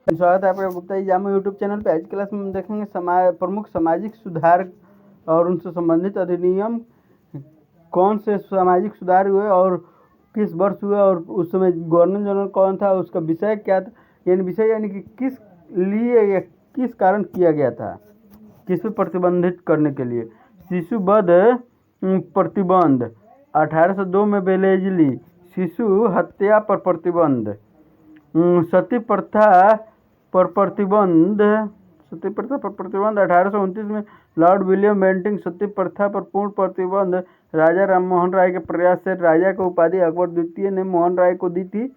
स्वागत है आपका गुप्ता जी जामो यूट्यूब चैनल पे। आज क्लास में हम देखेंगे प्रमुख सामाजिक सुधार और उनसे संबंधित अधिनियम। कौन से सामाजिक सुधार हुए और किस वर्ष हुए और उस समय गवर्नर जनरल कौन था, उसका विषय क्या था, यानी कि किस लिए या किस कारण किया गया था, किस पे प्रतिबंधित करने के लिए। शिशु वध प्रतिबंध 1802 में बेलेजली। शिशु हत्या पर प्रतिबंध। सती प्रथा पर प्रतिबंध 1829 में लॉर्ड विलियम बेंटिंक। सती प्रथा पर पूर्ण प्रतिबंध राजा राम मोहन राय के प्रयास से। राजा की उपाधि अकबर द्वितीय ने मोहन राय को दी थी।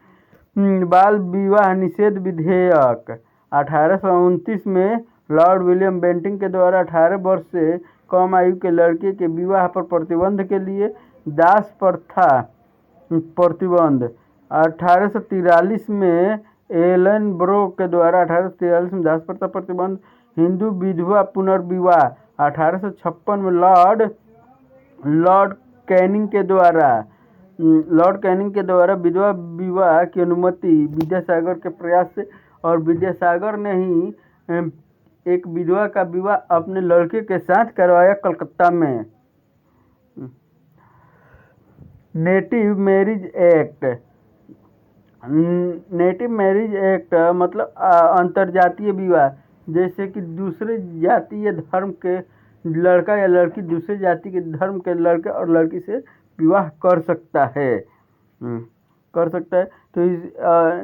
बाल विवाह निषेध विधेयक 1829 में लॉर्ड विलियम बेंटिंक के द्वारा 18 वर्ष से कम आयु के लड़के के विवाह पर प्रतिबंध के लिए। दास प्रथा प्रतिबंध 1843 में एलन ब्रो के द्वारा 1843 में दास प्रथा प्रतिबंध। हिंदू विधवा पुनर्विवाह 1856 में लॉर्ड कैनिंग के द्वारा विधवा विवाह की अनुमति विद्यासागर के प्रयास से। और विद्यासागर ने ही एक विधवा का विवाह अपने लड़के के साथ करवाया कलकत्ता में। नेटिव मैरिज एक्ट मतलब अंतरजातीय विवाह, जैसे कि दूसरे जाति या धर्म के लड़का या लड़की दूसरे जाति के धर्म के लड़के और लड़की से विवाह कर सकता है। तो इस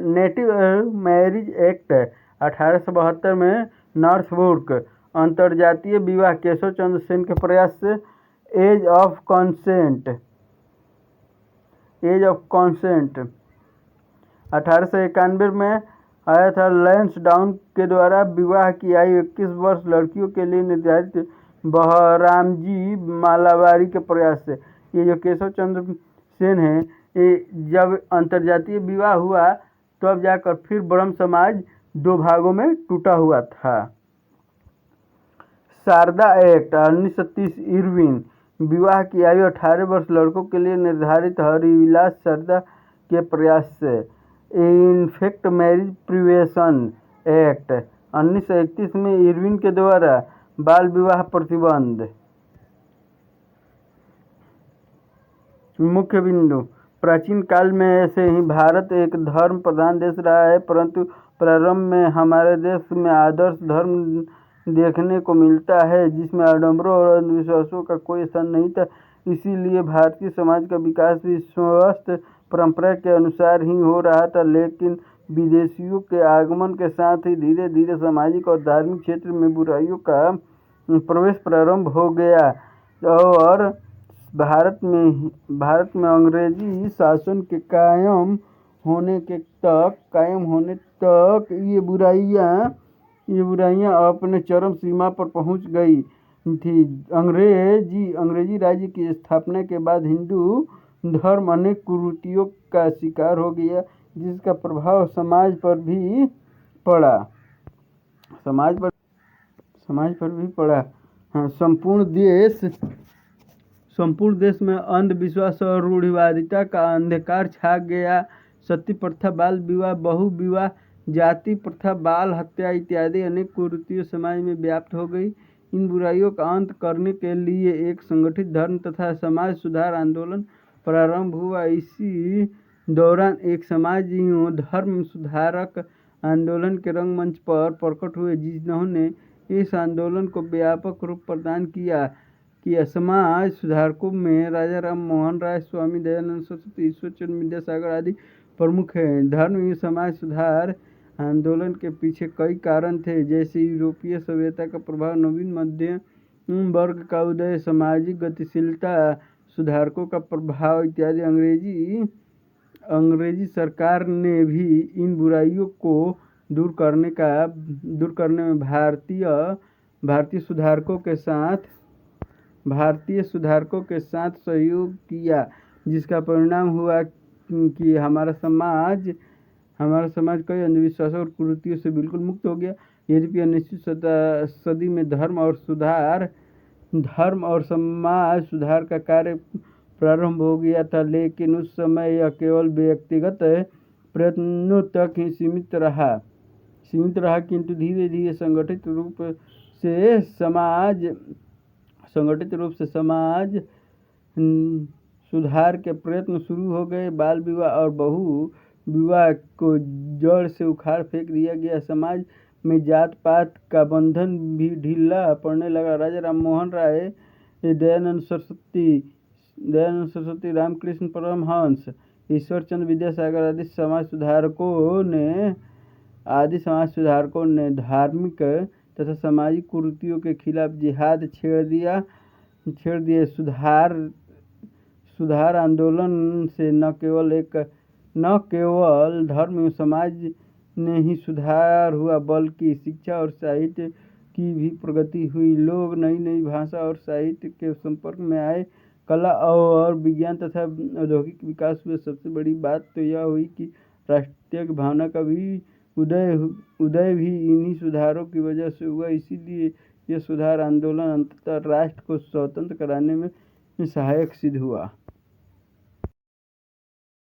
नेटिव मैरिज एक्ट 1872 में नॉर्थबुर्क। अंतरजातीय विवाह केशव चंद्र सेन के प्रयास से। एज ऑफ कॉन्सेंट 1891 में आया था। लैंसडाउन के द्वारा विवाह की आयु 21 वर्ष लड़कियों के लिए निर्धारित। बहरामजी मालाबारी के प्रयास से। ये जो केशव चंद्र सेन है, ये जब अंतरजातीय विवाह हुआ तब जाकर फिर ब्रह्म समाज दो भागों में टूटा हुआ था। Sharda act 1930 Irwin. विवाह की आयु 18 वर्ष लड़कों के लिए निर्धारित। हरिविलास शारदा के प्रयास से। इनफेक्ट मैरिज प्रिवेंशन एक्ट 1931 में इरविन के द्वारा बाल विवाह प्रतिबंध। मुख्य बिंदु। प्राचीन काल में ऐसे ही भारत एक धर्म प्रधान देश रहा है, परंतु प्रारंभ में हमारे देश में आदर्श धर्म देखने को मिलता है, जिसमें आडंबरों और अंधविश्वासों का कोई स्थान नहीं था। इसीलिए भारतीय समाज का विकास भी स्वस्थ परंपरा के अनुसार ही हो रहा था। लेकिन विदेशियों के आगमन के साथ ही धीरे धीरे सामाजिक और धार्मिक क्षेत्र में बुराइयों का प्रवेश प्रारंभ हो गया और भारत में अंग्रेजी शासन के कायम होने तक ये बुराइयां अपने चरम सीमा पर पहुंच गई थी। अंग्रेजी राज्य की स्थापना के बाद हिंदू धर्म अनेक कुरीतियों का शिकार हो गया, जिसका प्रभाव समाज पर भी पड़ा। हाँ, संपूर्ण देश में अंधविश्वास और रूढ़िवादिता का अंधकार छा गया। सती प्रथा, बाल विवाह, बहु विवाह, जाति प्रथा, बाल हत्या इत्यादि अनेक कुरीतियां समाज में व्याप्त हो गई। इन बुराइयों का अंत करने के लिए एक संगठित धर्म तथा समाज सुधार आंदोलन प्रारंभ हुआ। इसी दौरान एक समाजियों धर्म सुधारक आंदोलन के रंगमंच पर प्रकट हुए, जिन्होंने इस आंदोलन को व्यापक रूप प्रदान किया। समाज सुधारकों में राजा राम मोहन राय, स्वामी दयानंद सरस्वती, ईश्वर चंद्र विद्यासागर आदि प्रमुख हैं। धर्म एवं समाज सुधार आंदोलन के पीछे कई कारण थे, जैसे यूरोपीय सभ्यता का प्रभाव, नवीन मध्यम वर्ग का उदय, सामाजिक गतिशीलता, सुधारकों का प्रभाव इत्यादि। अंग्रेजी सरकार ने भी इन बुराइयों को दूर करने में भारतीय सुधारकों के साथ सहयोग किया, जिसका परिणाम हुआ कि हमारा समाज कई अंधविश्वासों और कुरीतियों से बिल्कुल मुक्त हो गया। यद्यपि 19वीं सदी में धर्म और समाज सुधार का कार्य प्रारंभ हो गया था, लेकिन उस समय यह केवल व्यक्तिगत प्रयत्नों तक ही सीमित रहा। सीमित रहा, किंतु धीरे धीरे संगठित रूप से समाज सुधार के प्रयत्न शुरू हो गए। बाल विवाह और बहु विवाह को जड़ से उखाड़ फेंक दिया गया। समाज में जात पात का बंधन भी ढीला पड़ने लगा। राजा राम मोहन राय, दयानंद सरस्वती, रामकृष्ण परमहंस, ईश्वरचंद्र विद्यासागर आदि समाज सुधारकों ने धार्मिक तथा सामाजिक कुरीतियों के खिलाफ जिहाद छेड़ दिए। सुधार आंदोलन से न केवल धर्म एवं समाज में ही सुधार हुआ, बल्कि शिक्षा और साहित्य की भी प्रगति हुई। लोग नई नई भाषा और साहित्य के संपर्क में आए। कला और विज्ञान तथा औद्योगिक विकास हुए। सबसे बड़ी बात तो यह हुई कि राष्ट्रीय भावना का भी उदय भी इन्हीं सुधारों की वजह से हुआ। इसीलिए यह सुधार आंदोलन अंततः राष्ट्र को स्वतंत्र कराने में सहायक सिद्ध हुआ।